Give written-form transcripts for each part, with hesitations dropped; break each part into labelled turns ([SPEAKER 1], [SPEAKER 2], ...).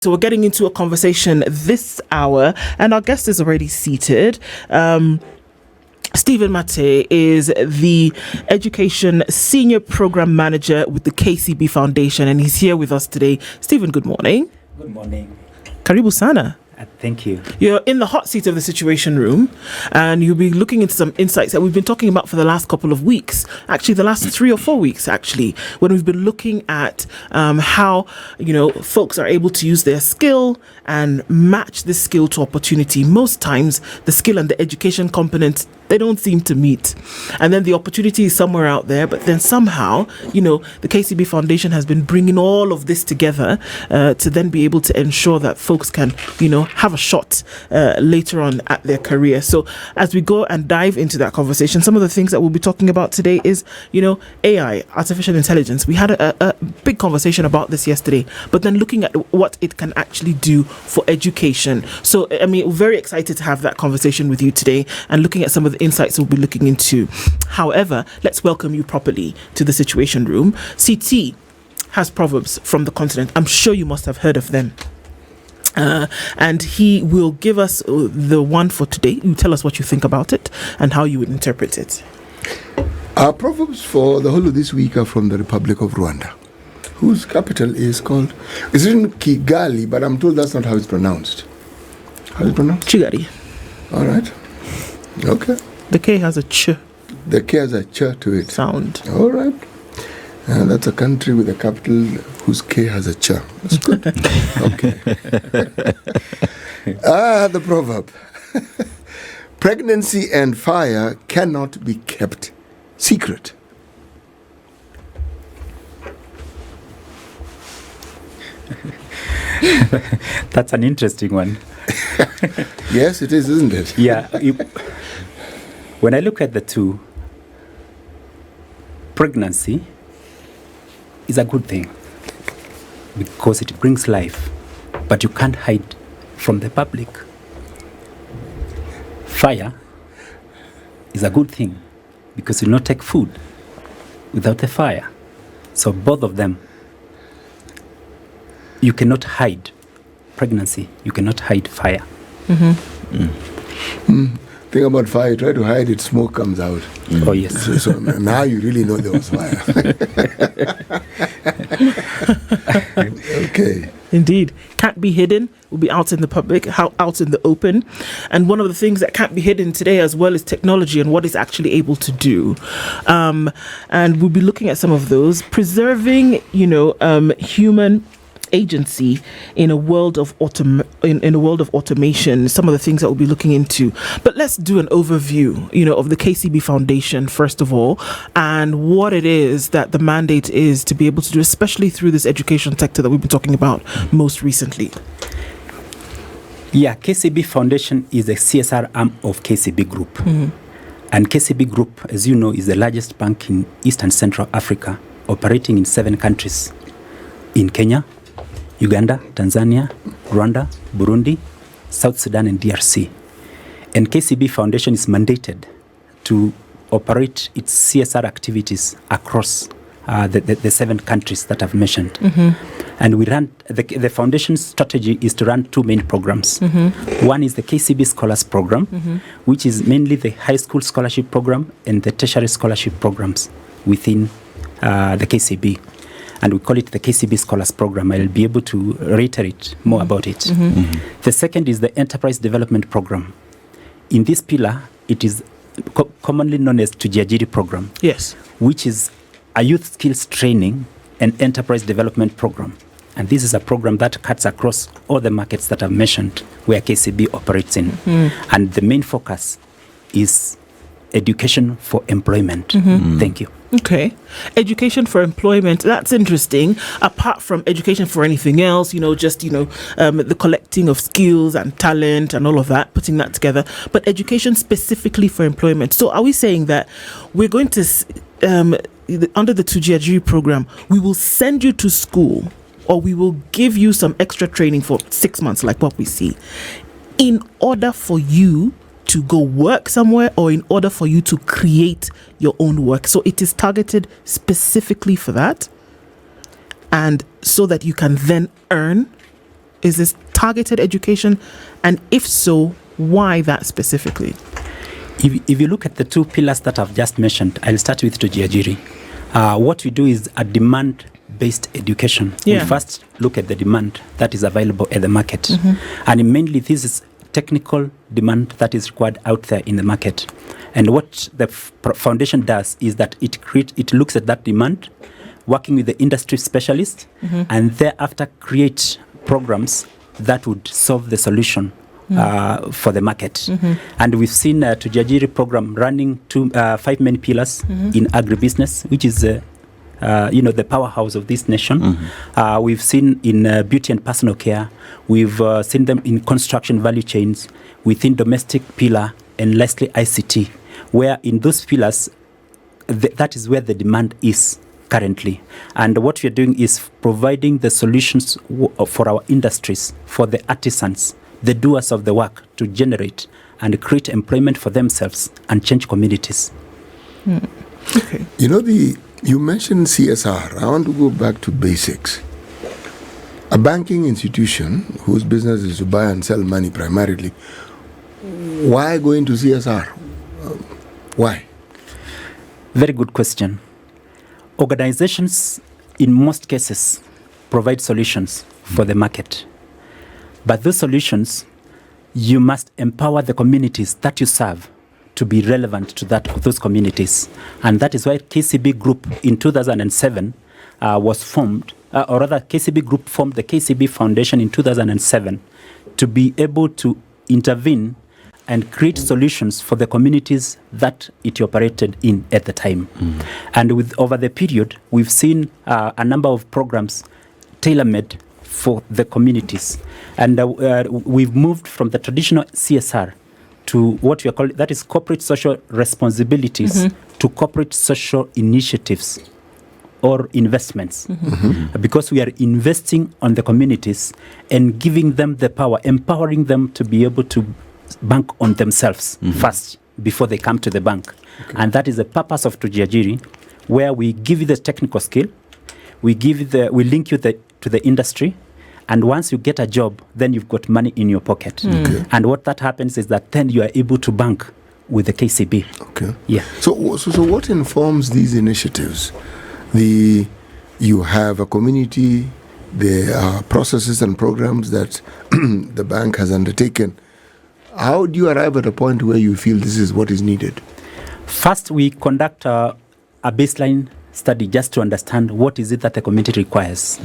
[SPEAKER 1] So we're getting into a conversation this hour, and our guest is already seated. Stephen Matee is the Education Senior Program Manager with the KCB Foundation, and he's here with us today. Stephen, good morning.
[SPEAKER 2] Good morning.
[SPEAKER 1] Karibu sana.
[SPEAKER 2] Thank you.
[SPEAKER 1] You're in the hot seat of the Situation Room, and you'll be looking into some insights that we've been talking about for the last couple of weeks. Actually, the last 3 or 4 weeks, actually, when we've been looking at how, folks are able to use their skill and match this skill to opportunity. Most times, the skill and the education component, they don't seem to meet. And then the opportunity is somewhere out there, but then somehow, the KCB Foundation has been bringing all of this together to then be able to ensure that folks can, have a shot later on at their career. So as we go and dive into that conversation, some of the things that we'll be talking about today is, AI, artificial intelligence. We had a big conversation about this yesterday, but then looking at what it can actually do for education. So, we're very excited to have that conversation with you today and looking at some of the insights we'll be looking into. However, let's welcome you properly to the Situation Room. CT has proverbs from the continent. I'm sure you must have heard of them. And he will give us the one for today. You tell us what you think about it and how you would interpret it.
[SPEAKER 3] Our proverbs for the whole of this week are from the Republic of Rwanda, whose capital is called, it's written Kigali, but I'm told that's not how it's pronounced. How is it pronounced?
[SPEAKER 1] Kigali.
[SPEAKER 3] All right. Okay.
[SPEAKER 1] The K has a ch.
[SPEAKER 3] The K has a ch to it.
[SPEAKER 1] Sound.
[SPEAKER 3] All right. And that's a country with a capital whose K has a ch. That's good. Okay. The proverb. Pregnancy and fire cannot be kept secret.
[SPEAKER 2] That's an interesting one.
[SPEAKER 3] Yes, it is, isn't it?
[SPEAKER 2] Yeah. When I look at the two, pregnancy is a good thing because it brings life, but you can't hide from the public. Fire is a good thing because you will not take food without the fire. So both of them, you cannot hide pregnancy, you cannot hide fire.
[SPEAKER 3] Thing about fire, you try to hide it, smoke comes out.
[SPEAKER 2] Oh, yes.
[SPEAKER 3] So now you really know there was fire. Okay.
[SPEAKER 1] Indeed. Can't be hidden. Will be out in the public, out in the open. And one of the things that can't be hidden today as well is technology and what it's actually able to do. And we'll be looking at some of those. Preserving, human agency in a world of in a world of automation, some of the things that we'll be looking into. But let's do an overview, of the KCB Foundation first of all, and what it is that the mandate is to be able to do, especially through this education sector that we've been talking about most recently.
[SPEAKER 2] Yeah, KCB Foundation is a CSR arm of KCB Group. And KCB Group, as you know, is the largest bank in East and Central Africa, operating in 7 countries: in Kenya, Uganda, Tanzania, Rwanda, Burundi, South Sudan, and DRC. And KCB Foundation is mandated to operate its CSR activities across the 7 countries that I've mentioned. And we run, the foundation's strategy is to run 2 main programs. One is the KCB Scholars Program, which is mainly the high school scholarship program and the tertiary scholarship programs within the KCB. And we call it the KCB Scholars Program. I'll be able to reiterate more about it. The second is the Enterprise Development Program. In this pillar, it is commonly known as Tujiajiri Program.
[SPEAKER 1] Yes.
[SPEAKER 2] Which is a youth skills training and enterprise development program. And this is a program that cuts across all the markets that I've mentioned where KCB operates in. And the main focus is education for employment. Thank you.
[SPEAKER 1] Okay. Education for employment. That's interesting. Apart from education for anything else, the collecting of skills and talent and all of that, putting that together. But education specifically for employment. So are we saying that we're going to, under the Tujiajiri program, we will send you to school or we will give you some extra training for 6 months, like what we see, in order for you to go work somewhere or in order for you to create your own work. So it is targeted specifically for that, and so that you can then earn Is this targeted education? And if so, why that specifically?
[SPEAKER 2] If you look at the two pillars that I've just mentioned, I'll start with Tujiajiri. What we do is a demand-based education.
[SPEAKER 1] Yeah.
[SPEAKER 2] We first look at the demand that is available at the market. And mainly this is technical demand that is required out there in the market. And what the foundation does is that it looks at that demand, working with the industry specialists, and thereafter create programs that would solve the solution for the market. And we've seen Tujiajiri program running 5 main pillars in agribusiness, which is the powerhouse of this nation. We've seen in beauty and personal care. We've seen them in construction value chains, within domestic pillar, and lastly ICT, where in those pillars, that is where the demand is currently. And what we're doing is providing the solutions for our industries, for the artisans, the doers of the work, to generate and create employment for themselves and change communities.
[SPEAKER 1] Okay.
[SPEAKER 3] You mentioned CSR. I want to go back to basics. A banking institution whose business is to buy and sell money primarily, why go into CSR? Why?
[SPEAKER 2] Very good question. Organizations, in most cases, provide solutions for the market. But those solutions, you must empower the communities that you serve to be relevant to those communities. And that is why KCB Group in 2007 was formed, or rather KCB Group formed the KCB Foundation in 2007 to be able to intervene and create solutions for the communities that it operated in at the time. And over the period, we've seen a number of programs tailor-made for the communities. And we've moved from the traditional CSR to what we are calling, that is corporate social responsibilities, to corporate social initiatives or investments. Because we are investing on the communities and giving them the power, empowering them to be able to bank on themselves first before they come to the bank. And that is the purpose of Tujiajiri, where we give you the technical skill, we link you to the industry, and once you get a job, then you've got money in your pocket. And what that happens is that then you are able to bank with the KCB.
[SPEAKER 3] Okay.
[SPEAKER 2] Yeah.
[SPEAKER 3] So what informs these initiatives? You have a community, there are processes and programs that the bank has undertaken. How do you arrive at a point where you feel this is what is needed?
[SPEAKER 2] First, we conduct a baseline study just to understand what is it that the community requires.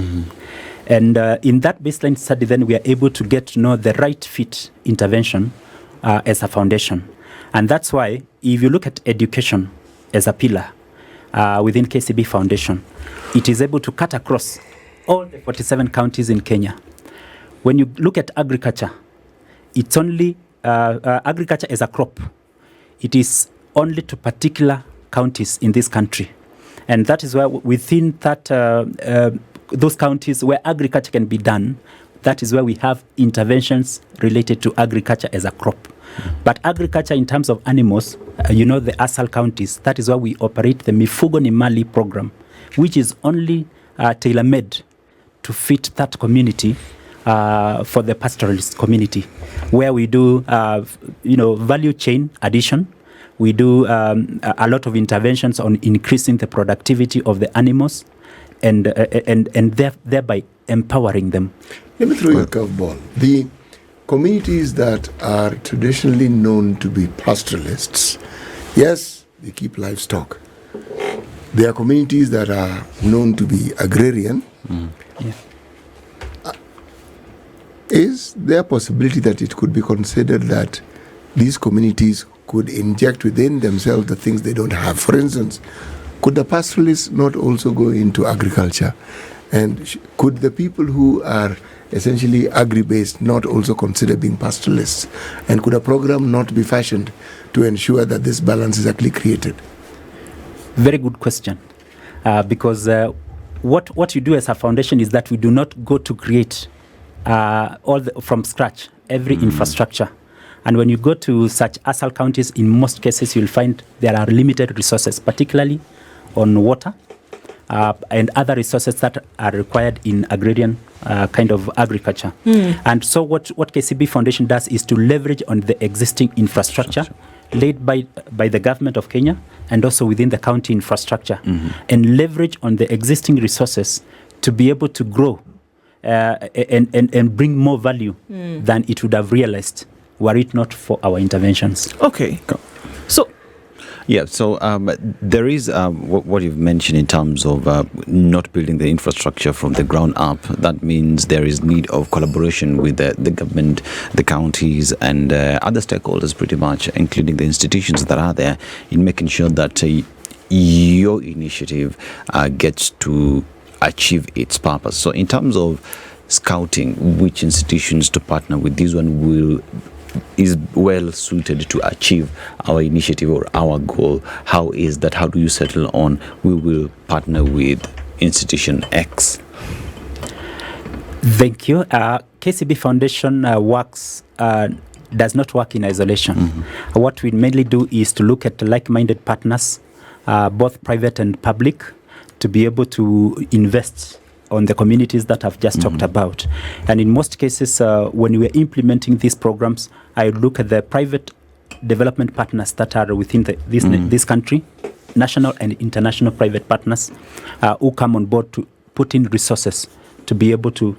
[SPEAKER 2] And in that baseline study, then we are able to get to know the right fit intervention as a foundation. And that's why, if you look at education as a pillar within KCB Foundation, it is able to cut across all the 47 counties in Kenya. When you look at agriculture, it's only agriculture as a crop. It is only to particular counties in this country. And that is why within that those counties where agriculture can be done, that is where we have interventions related to agriculture as a crop. But agriculture in terms of animals, the ASAL counties, that is why we operate the Mifugo ni Mali program, which is only tailor-made to fit that community for the pastoralist community, where we do, value chain addition. We do a lot of interventions on increasing the productivity of the animals, and thereby empowering them.
[SPEAKER 3] Let me throw you a curveball. The communities that are traditionally known to be pastoralists, yes, they keep livestock. There are communities that are known to be agrarian. Is there a possibility that it could be considered that these communities could inject within themselves the things they don't have? For instance, could the pastoralists not also go into agriculture? And could the people who are essentially agri-based not also consider being pastoralists? And could a program not be fashioned to ensure that this balance is actually created?
[SPEAKER 2] Very good question. Because what you do as a foundation is that we do not go to create from scratch every infrastructure. And when you go to such ASAL counties, in most cases, you'll find there are limited resources, particularly on water, and other resources that are required in agrarian kind of agriculture. And so what KCB Foundation does is to leverage on the existing infrastructure laid by the government of Kenya and also within the county infrastructure, and leverage on the existing resources to be able to grow and bring more value than it would have realized were it not for our interventions.
[SPEAKER 1] Okay. So
[SPEAKER 4] there is what you've mentioned in terms of not building the infrastructure from the ground up. That means there is need of collaboration with the government, the counties, and other stakeholders, pretty much, including the institutions that are there, in making sure that your initiative gets to achieve its purpose. So in terms of scouting which institutions to partner with, this one is well suited to achieve our initiative or our goal. How is that? How do you settle on we will partner with institution X?
[SPEAKER 2] Thank you. KCB Foundation does not work in isolation. What we mainly do is to look at like-minded partners, both private and public, to be able to invest on the communities that I've just talked about. And in most cases, when we are implementing these programs, I look at the private development partners that are within this country, national and international private partners, who come on board to put in resources to be able to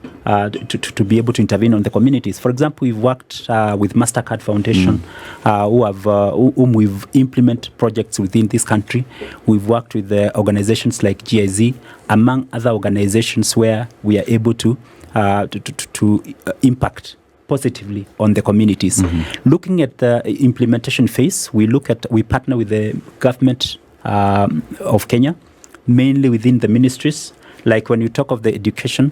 [SPEAKER 2] intervene on the communities. For example, we've worked with Mastercard Foundation, whom we've implemented projects within this country. We've worked with organizations like GIZ, among other organizations, where we are able to impact positively on the communities. Looking at the implementation phase, we partner with the government of Kenya, mainly within the ministries. Like when you talk of the education,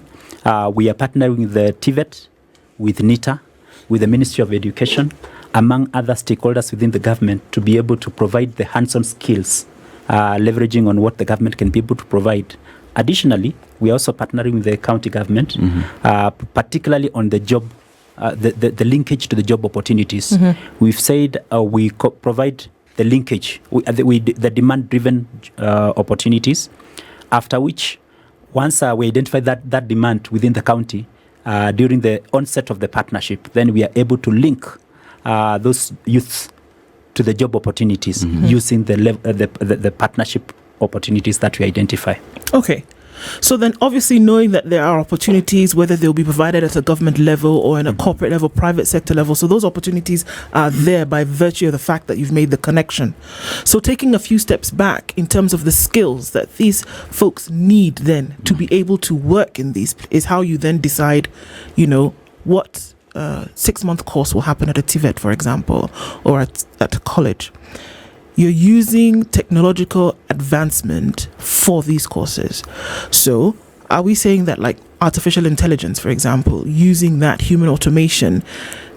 [SPEAKER 2] we are partnering with the TVET, with NITA, with the Ministry of Education, among other stakeholders within the government, to be able to provide the hands-on skills, leveraging on what the government can be able to provide. Additionally, we are also partnering with the county government, particularly on the job, the linkage to the job opportunities. We've said we provide the linkage, the demand-driven opportunities, after which, once we identify that demand within the county, during the onset of the partnership, then we are able to link those youths to the job opportunities using the partnership opportunities that we identify.
[SPEAKER 1] Okay. So then, obviously, knowing that there are opportunities, whether they'll be provided at a government level or in a corporate level, private sector level, so those opportunities are there by virtue of the fact that you've made the connection. So taking a few steps back in terms of the skills that these folks need then to be able to work in these is how you then decide, what 6-month course will happen at a TVET, for example, or at a college. You're using technological advancement for these courses. So are we saying that, like, artificial intelligence, for example, using that human automation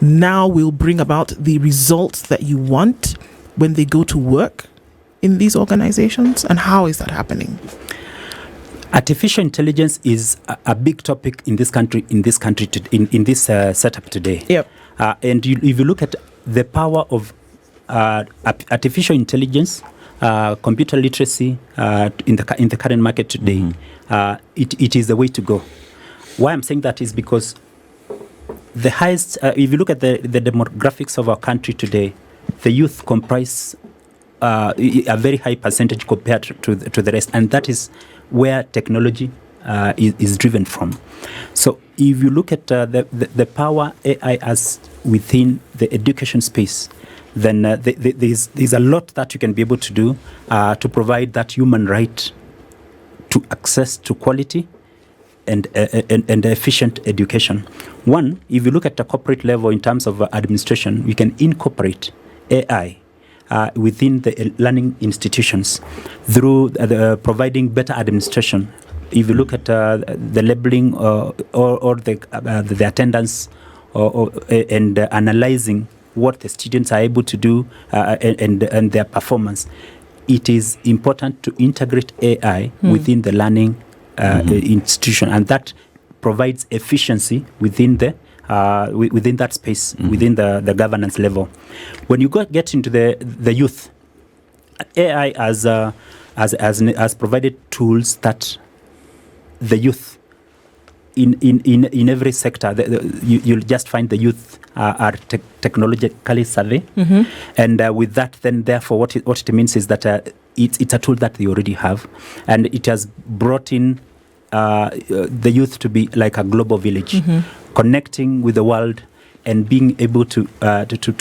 [SPEAKER 1] now will bring about the results that you want when they go to work in these organizations? And how is that happening?
[SPEAKER 2] Artificial intelligence is a big topic in this country, in this setup today. Yep. And if you look at the power of artificial intelligence, computer literacy in the current market today, it is the way to go. Why I'm saying that is because the highest, if you look at the demographics of our country today, the youth comprise a very high percentage compared to the rest, and that is where technology is driven from. So if you look at the power AI has within the education space, then there's a lot that you can be able to do to provide that human right to access to quality and efficient education. One, if you look at the corporate level in terms of administration, we can incorporate AI within the learning institutions through providing better administration. If you look at the labeling or the attendance and analyzing what the students are able to do and their performance, it is important to integrate AI within the learning institution, and that provides efficiency within within that space, within the governance level. When you get into the youth, AI has has provided tools that the youth in every sector, you'll just find the youth are technologically savvy, and with that, then therefore, what it means is that it's a tool that they already have, and it has brought in the youth to be like a global village, connecting with the world and being able to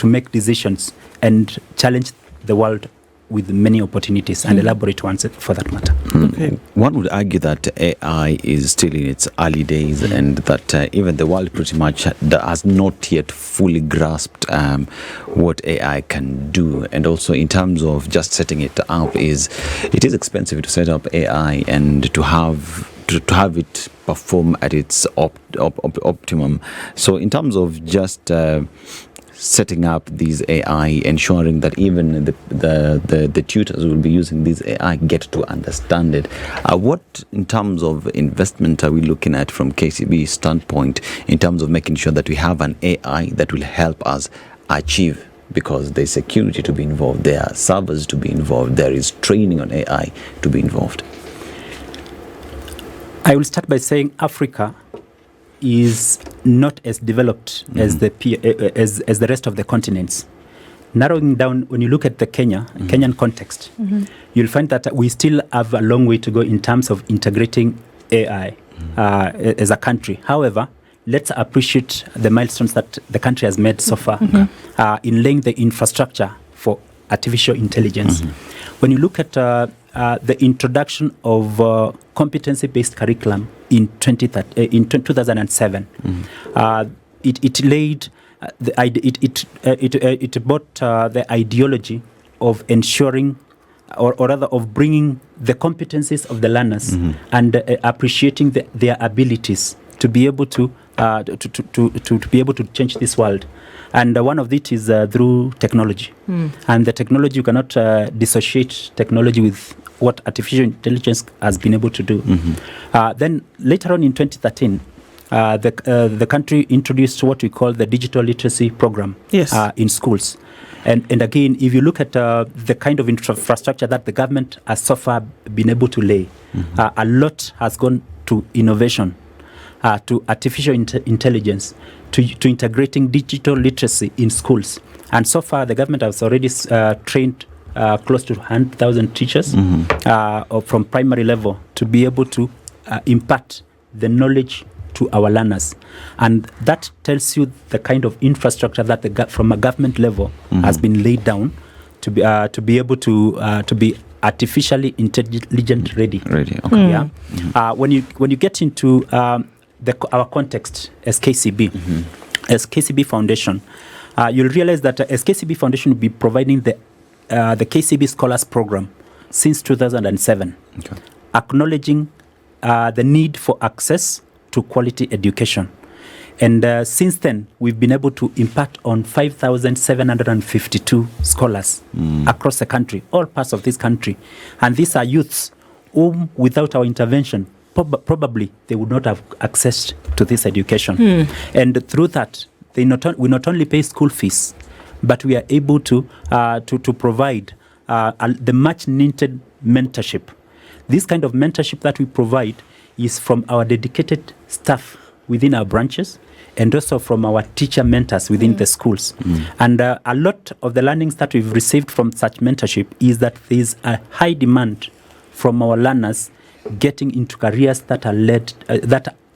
[SPEAKER 2] make decisions and challenge the world with many opportunities and elaborate ones for that matter.
[SPEAKER 1] Okay.
[SPEAKER 4] One would argue that AI is still in its early days, and that even the world pretty much has not yet fully grasped what AI can do. And also in terms of just setting it up, it is expensive to set up AI and to have it perform at its optimum. So in terms of just setting up these AI, ensuring that even the tutors who will be using these AI get to understand it. What, in terms of investment, are we looking at from KCB's standpoint in terms of making sure that we have an AI that will help us achieve? Because there's security to be involved, there are servers to be involved, there is training on AI to be involved.
[SPEAKER 2] I will start by saying Africa is not as developed as the rest of the continents. Narrowing down, when you look at the Kenyan context, you'll find that we still have a long way to go in terms of integrating AI as a country. However, let's appreciate the milestones that the country has made so far in laying the infrastructure for artificial intelligence. When you look at the introduction of competency-based curriculum in 2007, it laid it brought the ideology of ensuring, or rather of bringing the competencies of the learners and appreciating their abilities to be able to be able to change this world. And one of it is through technology. And the technology, you cannot dissociate technology with what artificial intelligence has been able to do. Then later on in 2013, the country introduced what we call the digital literacy program in schools. And again, if you look at the kind of infrastructure that the government has so far been able to lay, a lot has gone to innovation, to artificial intelligence, to integrating digital literacy in schools. And so far, the government has already trained close to 100,000 teachers from primary level to be able to impart the knowledge to our learners. And that tells you the kind of infrastructure that from a government level has been laid down to be able to be artificially intelligent ready.
[SPEAKER 4] Okay.
[SPEAKER 2] Yeah. When you get into our context as KCB, as KCB Foundation, you'll realize that as KCB Foundation will be providing the KCB Scholars Program since 2007, acknowledging the need for access to quality education. And since then, we've been able to impact on 5,752 scholars across the country, all parts of this country. And these are youths whom, without our intervention, probably they would not have access to this education. And through that, we not only pay school fees, but we are able to provide the much needed mentorship. This kind of mentorship that we provide is from our dedicated staff within our branches, and also from our teacher mentors within the schools. And a lot of the learnings that we've received from such mentorship is that there is a high demand from our learners getting into careers that are led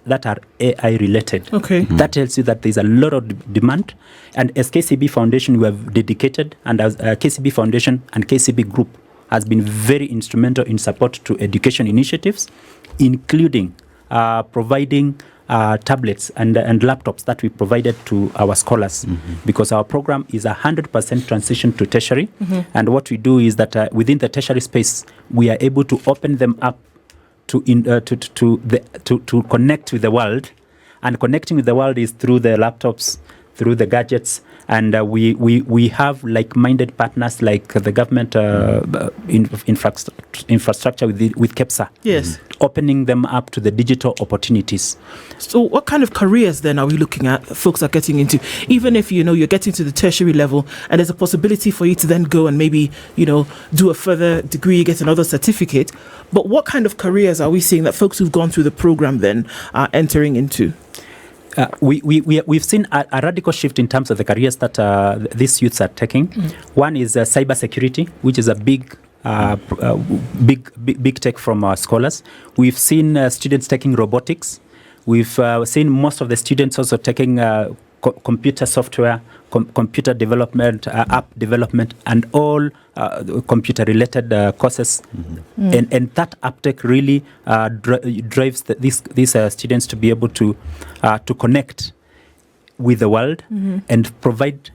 [SPEAKER 2] that are AI related.
[SPEAKER 1] Okay.
[SPEAKER 2] That tells you that there's a lot of demand. And as KCB Foundation, we have dedicated, and as KCB Foundation and KCB Group has been very instrumental in support to education initiatives, including providing tablets and laptops that we provided to our scholars, because our program is 100% transition to tertiary. And what we do is that within the tertiary space, we are able to open them up to connect with the world. And connecting with the world is through the laptops, through the gadgets. And we have like-minded partners like the government infrastructure with KEPSA.
[SPEAKER 1] Yes.
[SPEAKER 2] Opening them up to the digital opportunities.
[SPEAKER 1] So what kind of careers then are we looking at folks are getting into? Even if, you're getting to the tertiary level and there's a possibility for you to then go and maybe, do a further degree, get another certificate. But what kind of careers are we seeing that folks who've gone through the program then are entering into?
[SPEAKER 2] We've seen a radical shift in terms of the careers that these youths are taking. One is cyber security, which is a big take from our scholars. We've seen students taking robotics. We've seen most of the students also taking computer software, computer development, app development, and all computer-related courses. And that uptake really drives these students to be able to connect with the world and provide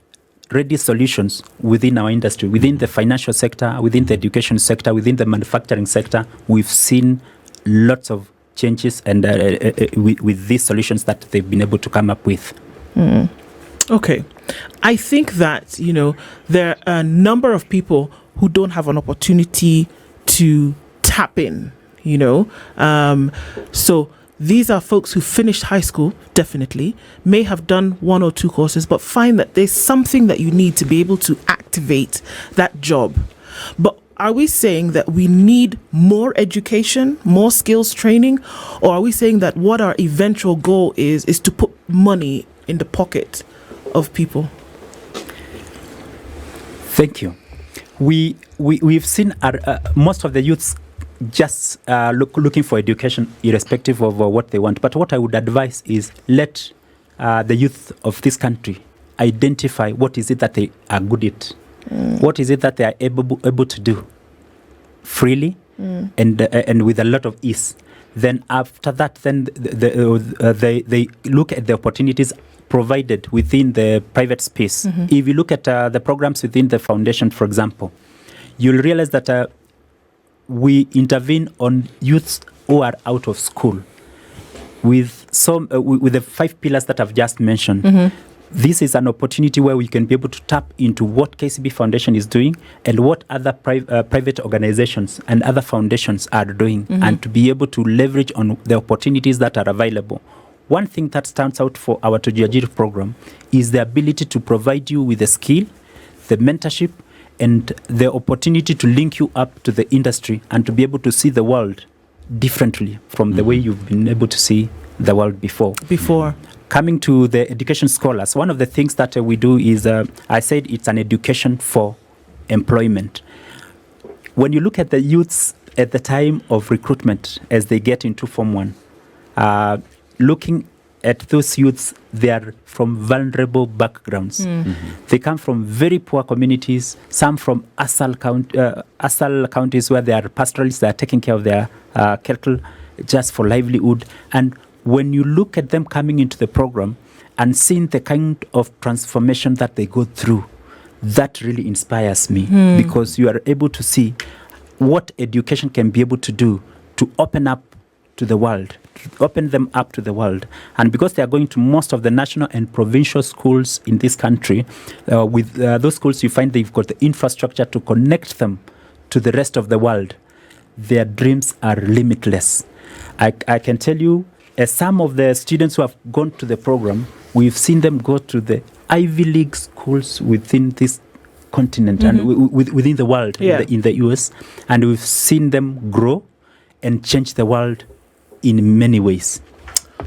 [SPEAKER 2] ready solutions within our industry, within the financial sector, within the education sector, within the manufacturing sector. We've seen lots of changes and with these solutions that they've been able to come up with.
[SPEAKER 1] Okay. I think that, there are a number of people who don't have an opportunity to tap in, So these are folks who finished high school, definitely, may have done 1 or 2 courses, but find that there's something that you need to be able to activate that job. But are we saying that we need more education, more skills training, or are we saying that what our eventual goal is to put money in the pocket of people?
[SPEAKER 2] Thank you. We've seen most of the youths just looking for education irrespective of what they want. But what I would advise is let the youth of this country identify what is it that they are good at. What is it that they are able to do freely and with a lot of ease. Then after that, then they look at the opportunities provided within the private space. If you look at the programs within the foundation, for example, you'll realize that we intervene on youths who are out of school with the 5 pillars that I've just mentioned. This is an opportunity where we can be able to tap into what KCB Foundation is doing and what other private organizations and other foundations are doing, and to be able to leverage on the opportunities that are available. One thing that stands out for our Tujiajiri program is the ability to provide you with the skill, the mentorship, and the opportunity to link you up to the industry and to be able to see the world differently from the way you've been able to see the world before. Coming to the education scholars, one of the things that we do is, I said it's an education for employment. When you look at the youths at the time of recruitment as they get into Form 1, looking at those youths, they are from vulnerable backgrounds. They come from very poor communities, some from Asal counties where they are pastoralists, they are taking care of their cattle just for livelihood. And when you look at them coming into the program and seeing the kind of transformation that they go through, that really inspires me, because you are able to see what education can be able to do to open up to the world, to open them up to the world. And because they are going to most of the national and provincial schools in this country, with those schools you find they've got the infrastructure to connect them to the rest of the world. Their dreams are limitless. I can tell you, as some of the students who have gone to the program, we've seen them go to the Ivy League schools within this continent and within the world, in the US, and we've seen them grow and change the world in many ways.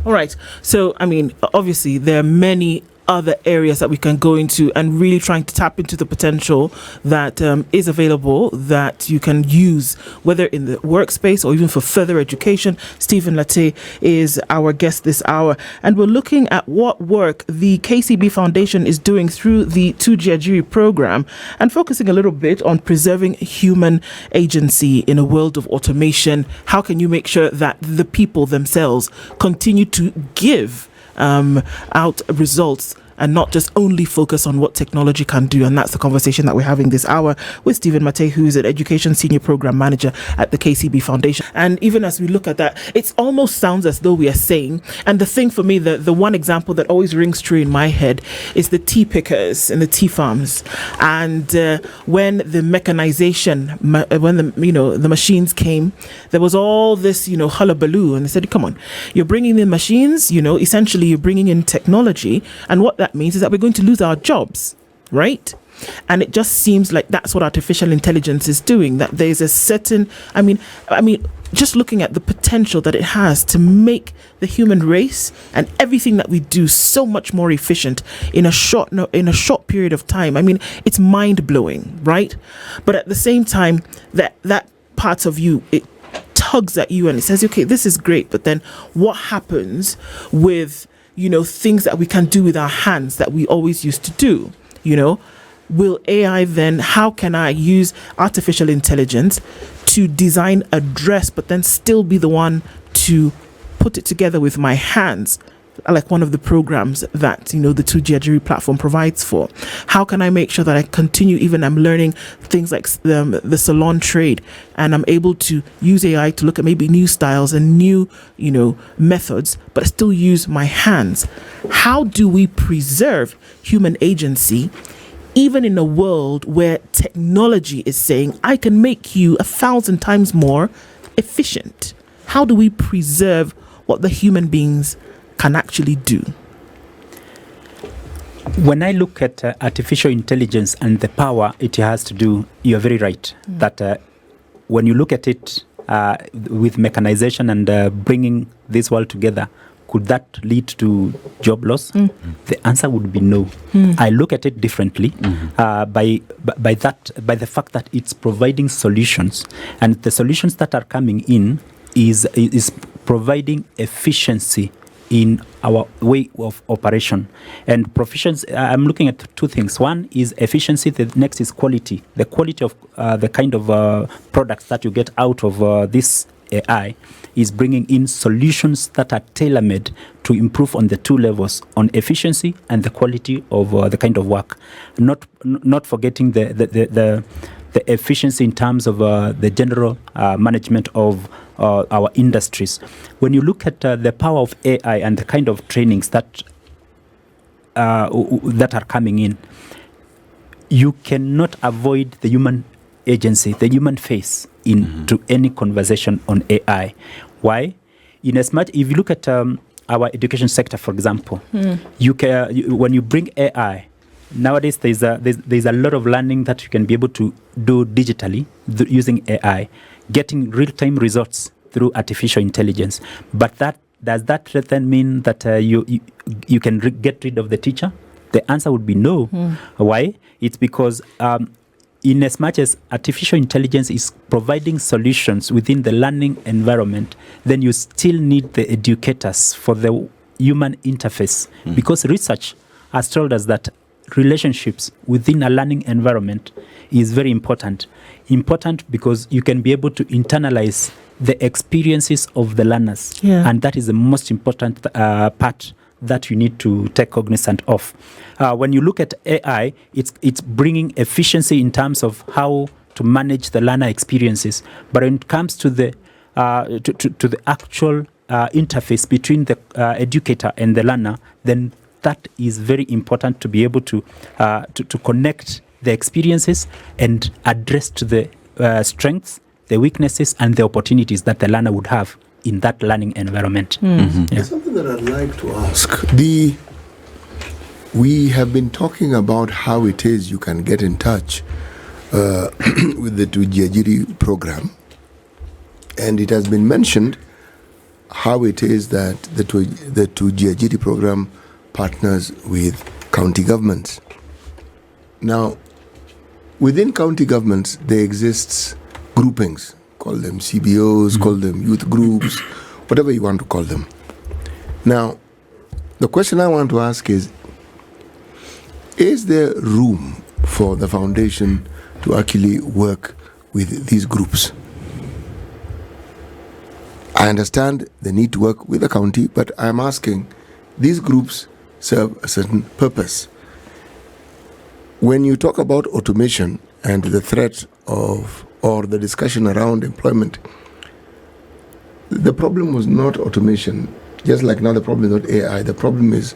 [SPEAKER 1] All right. So, I mean, obviously, there are many other areas that we can go into and really trying to tap into the potential that is available that you can use, whether in the workspace or even for further education. Stephen Matee is our guest this hour, and we're looking at what work the KCB Foundation is doing through the Tujiajiri program and focusing a little bit on preserving human agency in a world of automation. How can you make sure that the people themselves continue to give out results and not just only focus on what technology can do. And that's the conversation that we're having this hour with Stephen Matee, who is an Education Senior Program Manager at the KCB Foundation. And even as we look at that, it almost sounds as though we are saying, and the thing for me, the one example that always rings true in my head is the tea pickers in the tea farms. And when the mechanization, when the machines came, there was all this, hullabaloo, and they said, come on, you're bringing in machines, essentially you're bringing in technology, and what that means is that we're going to lose our jobs, right? And it just seems like that's what artificial intelligence is doing, that there's a certain, I mean, just looking at the potential that it has to make the human race and everything that we do so much more efficient in a short period of time. I mean, it's mind-blowing, right? But at the same time, that part of you, it tugs at you and it says, okay, this is great, but then what happens with, things that we can do with our hands that we always used to do, Will AI then, how can I use artificial intelligence to design a dress, but then still be the one to put it together with my hands, like one of the programs that, the 2Jiajiri platform provides for? How can I make sure that I continue, even I'm learning things like the salon trade, and I'm able to use AI to look at maybe new styles and new, methods, but still use my hands? How do we preserve human agency even in a world where technology is saying, I can make you 1,000 times more efficient? How do we preserve what the human beings can actually do?
[SPEAKER 2] When I look at artificial intelligence and the power it has to do, you're very right. That when you look at it with mechanization and bringing this world together, could that lead to job loss? The answer would be no. I look at it differently by the fact that it's providing solutions, and the solutions that are coming in is providing efficiency in our way of operation. And proficiency, I'm looking at two things. One is efficiency, the next is quality. The quality of the kind of products that you get out of this AI is bringing in solutions that are tailor-made to improve on the two levels, on efficiency and the quality of the kind of work. Not forgetting the efficiency in terms of the general management of our industries. When you look at the power of AI and the kind of trainings that are coming in, you cannot avoid the human agency, the human face into any conversation on AI. Why? In as much, if you look at our education sector, for example, when you bring AI, nowadays there's a lot of learning that you can be able to do digitally using AI, getting real-time results through artificial intelligence. But does that then mean that you can get rid of the teacher? The answer would be no. Why? It's because in as much as artificial intelligence is providing solutions within the learning environment, then you still need the educators for the human interface. Because research has told us that relationships within a learning environment is very important. Important because you can be able to internalize the experiences of the learners. And that is the most important part that you need to take cognizance of. When you look at AI, it's bringing efficiency in terms of how to manage the learner experiences. But when it comes to the actual interface between the educator and the learner, then that is very important to be able to connect the experiences and address to the strengths, the weaknesses, and the opportunities that the learner would have in that learning environment.
[SPEAKER 3] There's something that I'd like to ask. We have been talking about how it is you can get in touch with the 2Jiajiri program, and it has been mentioned how it is that the 2Jiajiri program partners with county governments. Now, within county governments, there exists groupings. Call them CBOs, call them youth groups, whatever you want to call them. Now, the question I want to ask is there room for the foundation to actually work with these groups? I understand the need to work with the county, but I'm asking, these groups serve a certain purpose. When you talk about automation and the threat of, or the discussion around employment, the problem was not automation. Just like now the problem is not AI, the problem is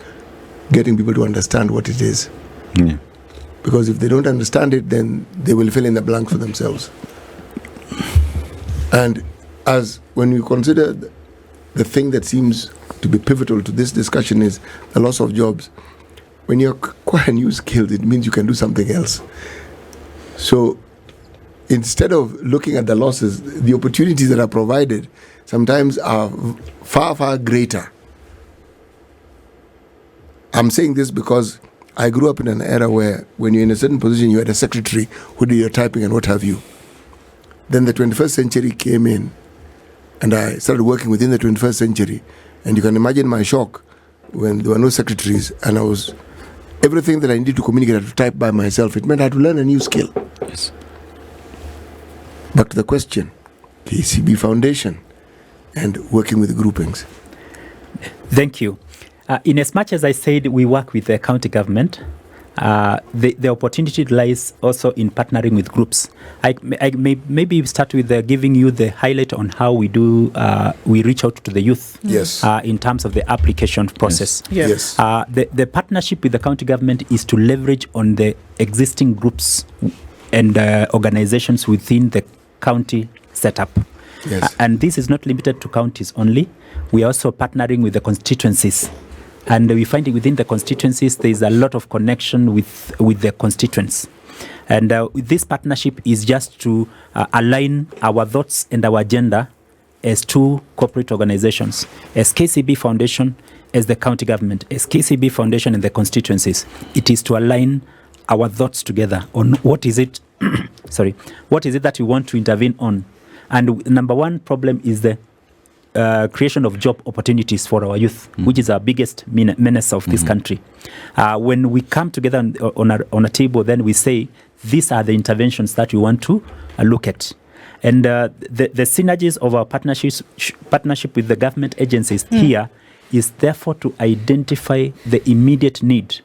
[SPEAKER 3] getting people to understand what it is.
[SPEAKER 4] Yeah.
[SPEAKER 3] Because if they don't understand it, then they will fill in the blanks for themselves. And as when you consider the thing that seems to be pivotal to this discussion is the loss of jobs, when you acquire new skills, it means you can do something else. So instead of looking at the losses, the opportunities that are provided sometimes are far, far greater. I'm saying this because I grew up in an era where when you're in a certain position, you had a secretary who did your typing and what have you. Then the 21st century came in and I started working within the 21st century. And you can imagine my shock when there were no secretaries and everything that I needed to communicate, I had to type by myself. It meant I had to learn a new skill.
[SPEAKER 4] Yes.
[SPEAKER 3] Back to the question, KCB Foundation and working with groupings.
[SPEAKER 2] Thank you. In as much as I said we work with the county government, the opportunity lies also in partnering with groups. I maybe start with giving you the highlight on how we do we reach out to the youth.
[SPEAKER 3] Yes.
[SPEAKER 2] In terms of the application process.
[SPEAKER 3] Yes.
[SPEAKER 2] The partnership with the county government is to leverage on the existing groups and organizations within the county setup.
[SPEAKER 3] Yes.
[SPEAKER 2] And this is not limited to counties only. We are also partnering with the constituencies. And we find within the constituencies, there is a lot of connection with the constituents. And this partnership is just to align our thoughts and our agenda as two corporate organizations, as KCB Foundation, as the county government, as KCB Foundation and the constituencies. It is to align our thoughts together on what is it, what is it that we want to intervene on. And number one problem is the creation of job opportunities for our youth, which is our biggest menace of this country. When we come together on a table, then we say, these are the interventions that we want to look at. And the synergies of our partnership with the government agencies here is therefore to identify the immediate need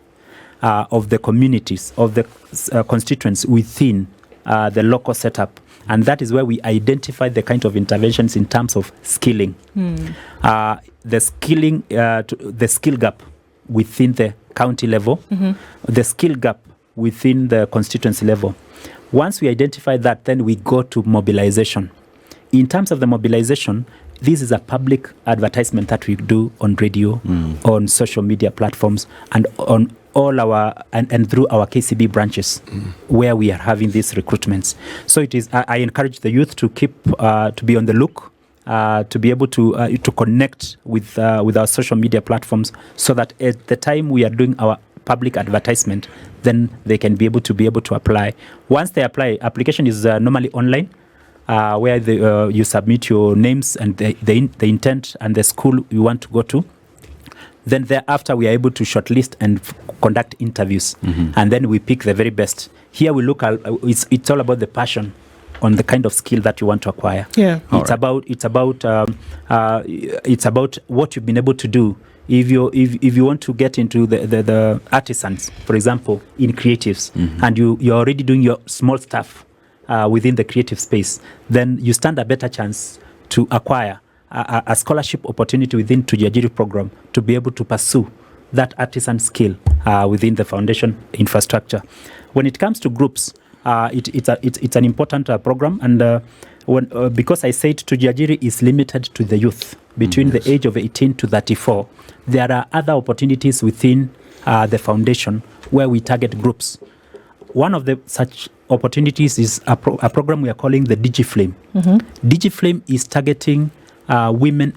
[SPEAKER 2] of the communities, of the constituents within the local setup. And that is where we identify the kind of interventions in terms of skilling. The skill gap within the county level, the skill gap within the constituency level. Once we identify that, then we go to mobilization. In terms of the mobilization, this is a public advertisement that we do on radio, on social media platforms, and on all our and through our KCB branches, where we are having these recruitments. So it is. I encourage the youth to keep to be on the look, to be able to connect with our social media platforms, so that at the time we are doing our public advertisement, then they can be able to apply. Once they apply, application is normally online. Where you submit your names and the intent and the school you want to go to. Then thereafter, we are able to shortlist and conduct interviews. And then we pick the very best. Here we look at, it's all about the passion on the kind of skill that you want to acquire.
[SPEAKER 1] Yeah.
[SPEAKER 2] It's about what you've been able to do. If you want to get into the artisans, for example, in creatives, and you're already doing your small stuff, within the creative space, then you stand a better chance to acquire a scholarship opportunity within Tujiajiri program to be able to pursue that artisan skill within the foundation infrastructure. When it comes to groups, it's an important program, and because I said Tujiajiri is limited to the youth between the age of 18 to 34, there are other opportunities within the foundation where we target groups. One of the such opportunities is a program we are calling the DigiFlame. DigiFlame is targeting women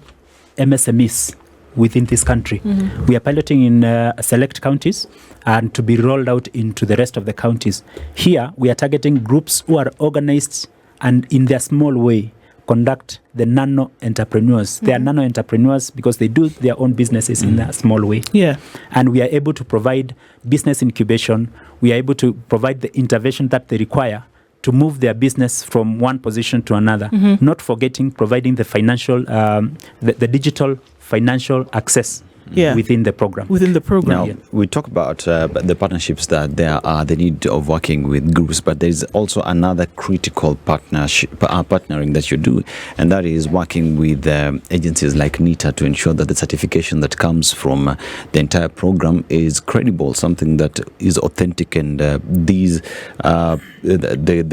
[SPEAKER 2] MSMEs within this country. We are piloting in select counties and to be rolled out into the rest of the counties. Here, we are targeting groups who are organized and in their small way conduct the nano entrepreneurs. They are nano entrepreneurs because they do their own businesses in a small way.
[SPEAKER 1] Yeah.
[SPEAKER 2] And we are able to provide business incubation. We are able to provide the intervention that they require to move their business from one position to another. Not forgetting providing the financial, the digital financial access within the program.
[SPEAKER 4] Now, we talk about the partnerships that there are, the need of working with groups, but there is also another critical partnering that you do, and that is working with agencies like NITA to ensure that the certification that comes from the entire program is credible, something that is authentic, and the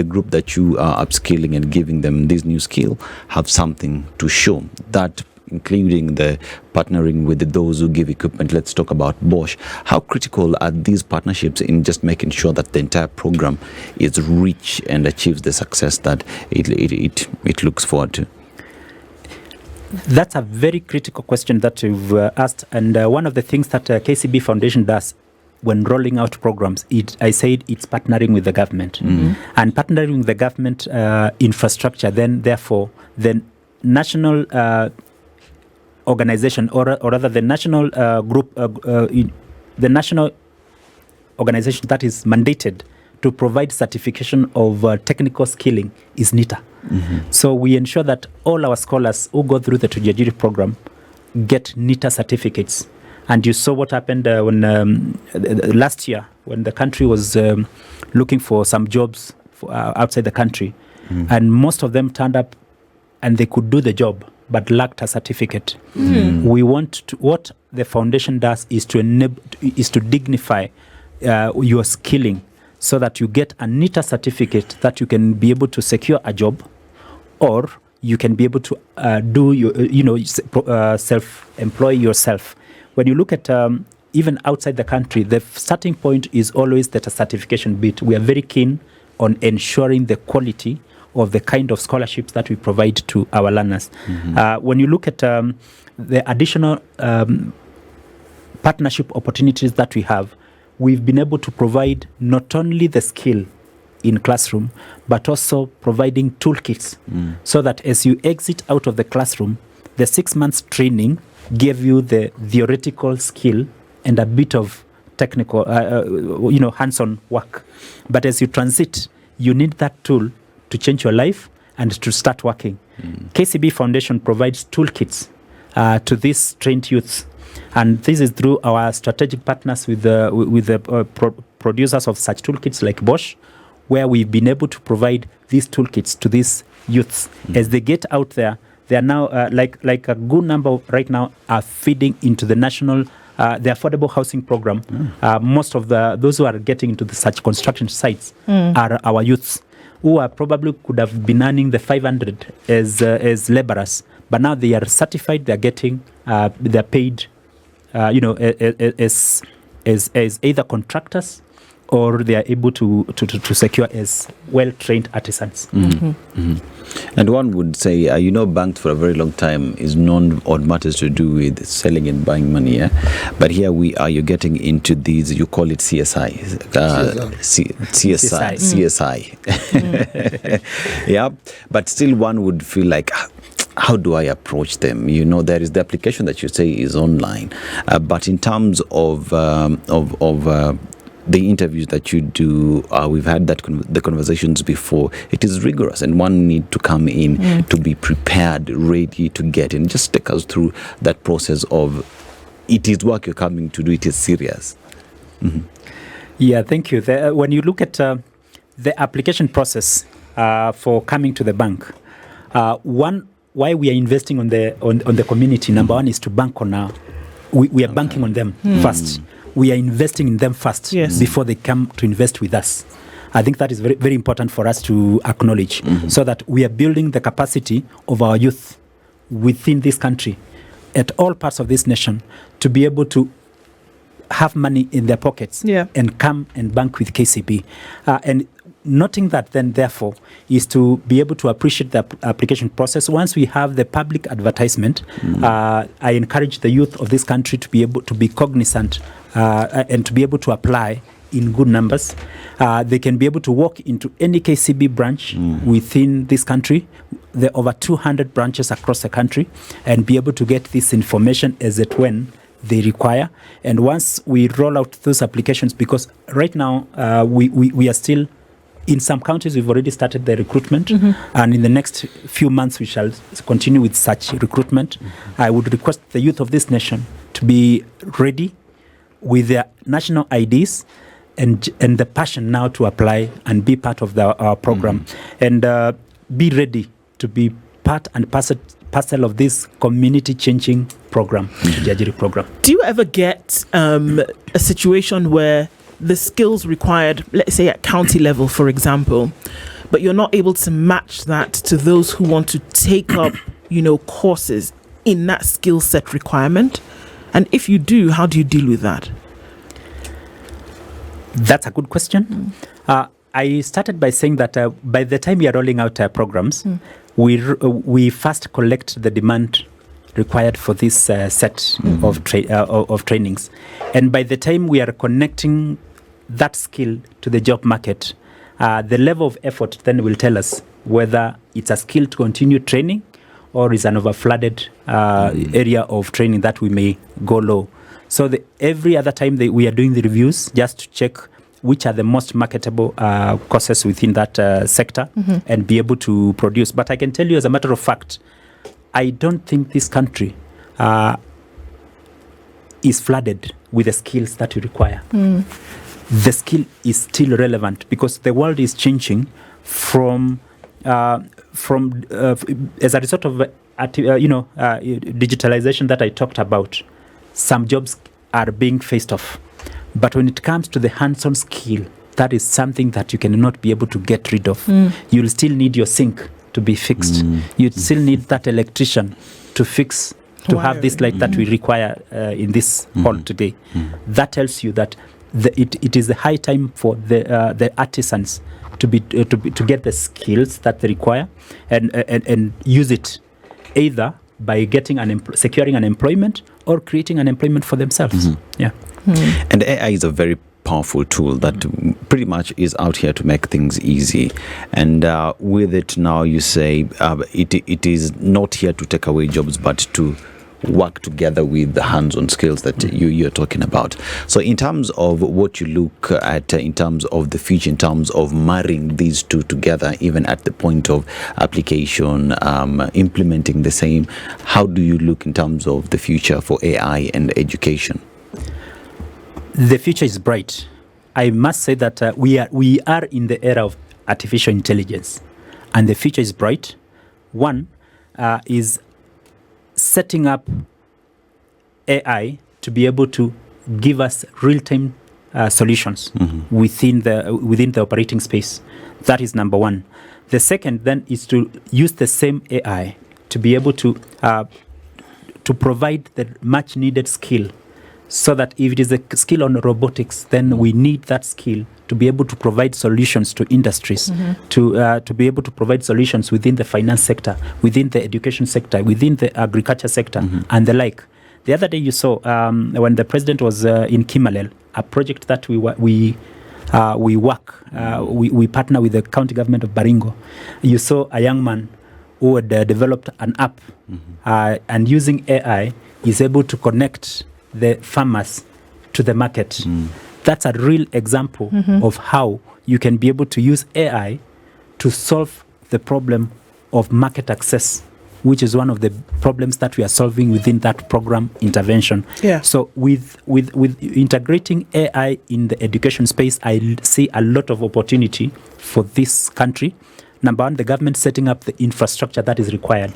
[SPEAKER 4] group that you are upskilling and giving them this new skill have something to show, that including the partnering with those who give equipment. Let's talk about Bosch. How critical are these partnerships in just making sure that the entire program is rich and achieves the success that it looks forward to?
[SPEAKER 2] That's a very critical question that you've asked, and one of the things that KCB Foundation does when rolling out programs, I said it's partnering with the government, and partnering with the government infrastructure. Then, therefore, the national organization, or rather, the national group, the national organization that is mandated to provide certification of technical skilling is NITA. So we ensure that all our scholars who go through the Tujiajiri program get NITA certificates. And you saw what happened when last year, when the country was looking for some jobs outside the country, and most of them turned up and they could do the job but lacked a certificate. We want to, what the foundation does is to dignify your skilling, so that you get a NITA certificate that you can be able to secure a job, or you can be able to do your, self-employ yourself. When you look at even outside the country, the starting point is always that a certification bit. We are very keen on ensuring the quality of the kind of scholarships that we provide to our learners. When you look at the additional partnership opportunities that we have, we've been able to provide not only the skill in classroom, but also providing toolkits, so that as you exit out of the classroom, the 6 months training gave you the theoretical skill and a bit of technical, hands-on work. But as you transit, you need that tool to change your life and to start working. KCB Foundation provides toolkits to these trained youths, and this is through our strategic partners with the producers of such toolkits like Bosch, where we've been able to provide these toolkits to these youths. As they get out there, they are now, like a good number right now, are feeding into the national, the affordable housing program. Most of those who are getting into such construction sites are our youths, who are probably could have been earning the 500 as laborers, but now they are certified. They are getting, they're paid, as either contractors, or they are able to secure as well-trained artisans.
[SPEAKER 4] And one would say, banks for a very long time is known on matters to do with selling and buying money. Yeah? But here we are, you're getting into these, you call it CSI. CSI. Yeah, but still one would feel like, how do I approach them? There is the application that you say is online, but in terms of the interviews that you do, we've had the conversations before. It is rigorous, and one need to come in to be prepared, ready to get in. Just take us through that process of, it is work you're coming to do, it is serious.
[SPEAKER 2] Yeah, thank you. When you look at the application process for coming to the bank, why we are investing on the community, number one, is to bank on we are banking on them first. We are investing in them first before they come to invest with us. I think that is very, very important for us to acknowledge, so that we are building the capacity of our youth within this country, at all parts of this nation, to be able to have money in their pockets and come and bank with KCB. And noting that then, therefore, is to be able to appreciate the application process. Once we have the public advertisement, I encourage the youth of this country to be able to be cognizant and to be able to apply in good numbers. They can be able to walk into any KCB branch within this country. There are over 200 branches across the country, and be able to get this information as at when they require. And once we roll out those applications, because right now we are still, in some counties, we've already started the recruitment, and in the next few months we shall continue with such recruitment. I would request the youth of this nation to be ready with their national IDs and the passion now to apply and be part of our program, and be ready to be part and parcel of this community changing program, the Ajiri program.
[SPEAKER 1] Do you ever get a situation where the skills required, let's say at county level, for example, but you're not able to match that to those who want to take up, courses in that skill set requirement? And if you do, how do you deal with that?
[SPEAKER 2] That's a good question. I started by saying that by the time we are rolling out programs, we first collect the demand required for this set of trainings. And by the time we are connecting that skill to the job market, the level of effort then will tell us whether it's a skill to continue training or is an overflooded area of training that we may go low. So every other time we are doing the reviews just to check which are the most marketable courses within that sector and be able to produce. But I can tell you as a matter of fact, I don't think this country is flooded with the skills that you require. The skill is still relevant because the world is changing from as a result of digitalization that I talked about. Some jobs are being phased off, but when it comes to the hands-on skill, that is something that you cannot be able to get rid of. You'll still need your sink to be fixed. You still need that electrician to fix, to have this light that we require in this hall today. That tells you that it is the high time for the artisans to get the skills that they require and use it either by getting securing an employment or creating an employment for themselves.
[SPEAKER 4] And AI is a very powerful tool that pretty much is out here to make things easy. And with it now, you say it is not here to take away jobs, but to work together with the hands-on skills that you're talking about. So in terms of what you look at, in terms of the future, in terms of marrying these two together, even at the point of application, implementing the same, how do you look in terms of the future for AI and education?
[SPEAKER 2] The future is bright. I must say that we are in the era of artificial intelligence, and the future is bright. One is setting up AI to be able to give us real-time solutions within the operating space. That is number one. The second then is to use the same AI to be able to provide the much needed skill, so that if it is a skill on robotics, then we need that skill to be able to provide solutions to industries, to be able to provide solutions within the finance sector, within the education sector, within the agriculture sector, and the like. The other day you saw when the president was in Kimalel, a project that we partner with the county government of Baringo. You saw a young man who had developed an app and using AI is able to connect the farmers to the market. That's a real example of how you can be able to use AI to solve the problem of market access, which is one of the problems that we are solving within that program intervention. So with integrating AI in the education space, I see a lot of opportunity for this country. Number one, the government setting up the infrastructure that is required.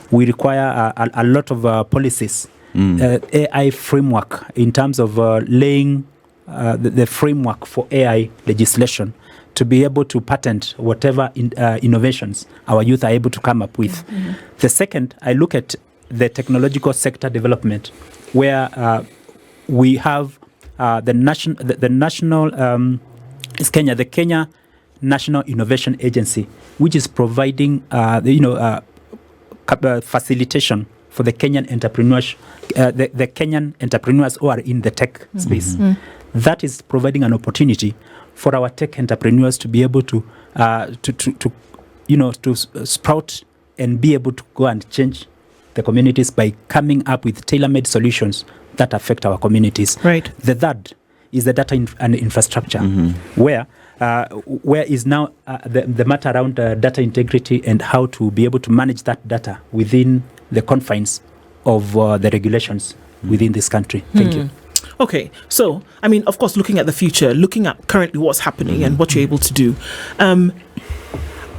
[SPEAKER 2] We require a lot of policies, AI framework in terms of laying the framework for AI legislation to be able to patent whatever innovations our youth are able to come up with. The second, I look at the technological sector development, where we have the Kenya National Innovation Agency, which is providing facilitation for the Kenyan entrepreneurs, the Kenyan entrepreneurs who are in the tech space. That is providing an opportunity for our tech entrepreneurs to be able to sprout and be able to go and change the communities by coming up with tailor-made solutions that affect our communities.
[SPEAKER 1] Right.
[SPEAKER 2] The third is the data and infrastructure, where is now the matter around data integrity and how to be able to manage that data within the confines of the regulations within this country. Thank you.
[SPEAKER 1] Okay, so, I mean, of course, looking at the future, looking at currently what's happening and what you're able to do,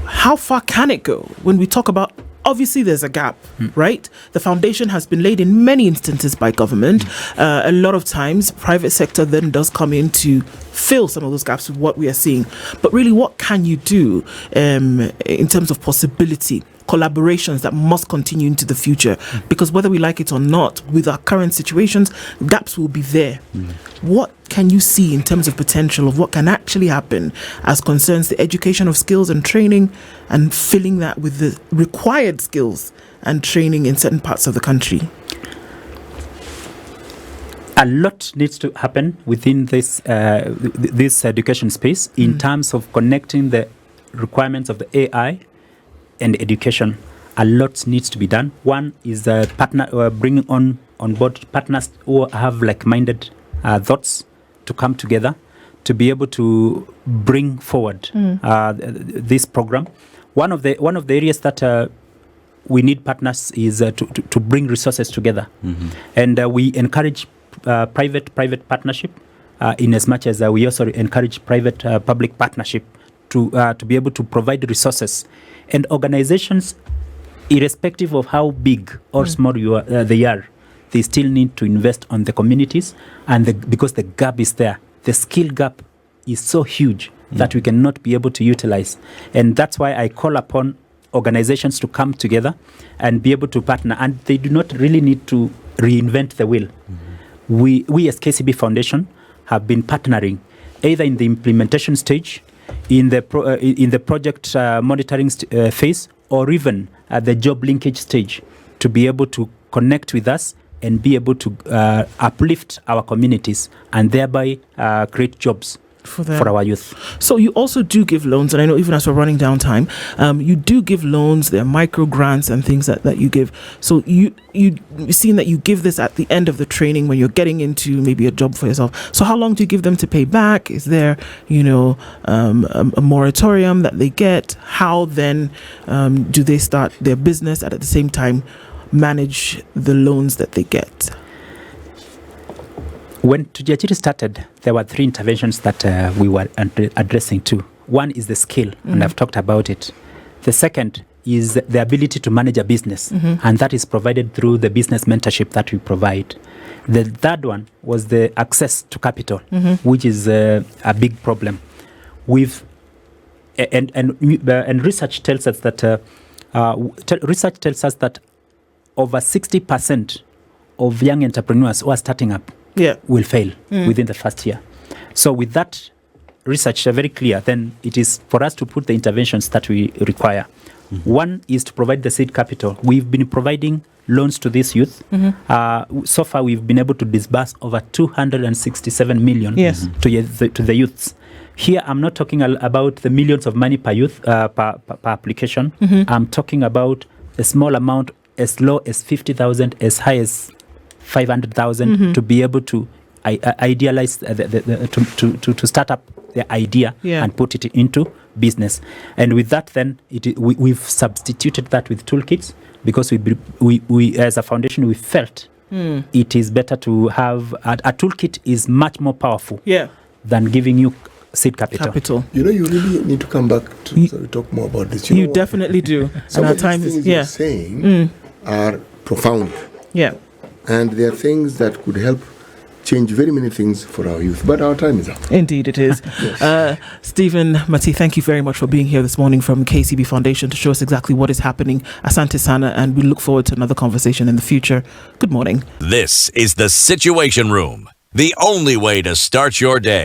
[SPEAKER 1] how far can it go when we talk about, obviously there's a gap, right? The foundation has been laid in many instances by government. A lot of times, private sector then does come in to fill some of those gaps with what we are seeing. But really, what can you do in terms of possibility? Collaborations that must continue into the future, because whether we like it or not, with our current situations, gaps will be there. What can you see in terms of potential of what can actually happen as concerns the education of skills and training, and filling that with the required skills and training in certain parts of the country?
[SPEAKER 2] A lot needs to happen within this education space in terms of connecting the requirements of the AI and education. A lot needs to be done. One is bringing on board partners who have like-minded thoughts to come together to be able to bring forward this program. One of the areas that we need partners is to bring resources together, and we encourage private partnership in as much as we also encourage private public partnership to be able to provide resources. And organizations, irrespective of how big or small they are, they still need to invest on the communities, and because the gap is there, the skill gap is so huge that we cannot be able to utilize. And that's why I call upon organizations to come together and be able to partner, and they do not really need to reinvent the wheel. We as KCB Foundation have been partnering either in the implementation stage, in the project monitoring phase, or even at the job linkage stage, to be able to connect with us and be able to uplift our communities and thereby create jobs for our youth.
[SPEAKER 1] So you also do give loans, and I know even as we're running down time, you do give loans. There are micro grants and things that you give. So you've seen that you give this at the end of the training when you're getting into maybe a job for yourself. So how long do you give them to pay back? Is there a moratorium that they get? How then do they start their business and at the same time manage the loans that they get?
[SPEAKER 2] When Tujiachiri started, there were 3 interventions that we were addressing to. One is the skill, and I've talked about it. The second is the ability to manage a business, and that is provided through the business mentorship that we provide. The third one was the access to capital, which is a big problem. And research tells us that over 60% of young entrepreneurs who are starting up will fail within the first year. So with that research very clear, then it is for us to put the interventions that we require. One is to provide the seed capital. We've been providing loans to these youth. So far, we've been able to disburse over 267 million to the youths. Here, I'm not talking about the millions of money per youth, per application. I'm talking about a small amount, as low as 50,000, as high as 500,000, to be able to idealize to start up the idea and put it into business. And with that, then we've substituted that with toolkits, because we as a foundation, we felt it is better to have a toolkit is much more powerful than giving you seed capital.
[SPEAKER 3] You really need to come back to talk more about this.
[SPEAKER 1] You definitely do.
[SPEAKER 3] Some of the things you're saying are profound. And there are things that could help change very many things for our youth. But our time is up.
[SPEAKER 1] Indeed it is. Stephen, Matee, thank you very much for being here this morning from KCB Foundation to show us exactly what is happening. Asante sana, and we look forward to another conversation in the future. Good morning.
[SPEAKER 5] This is the Situation Room, the only way to start your day.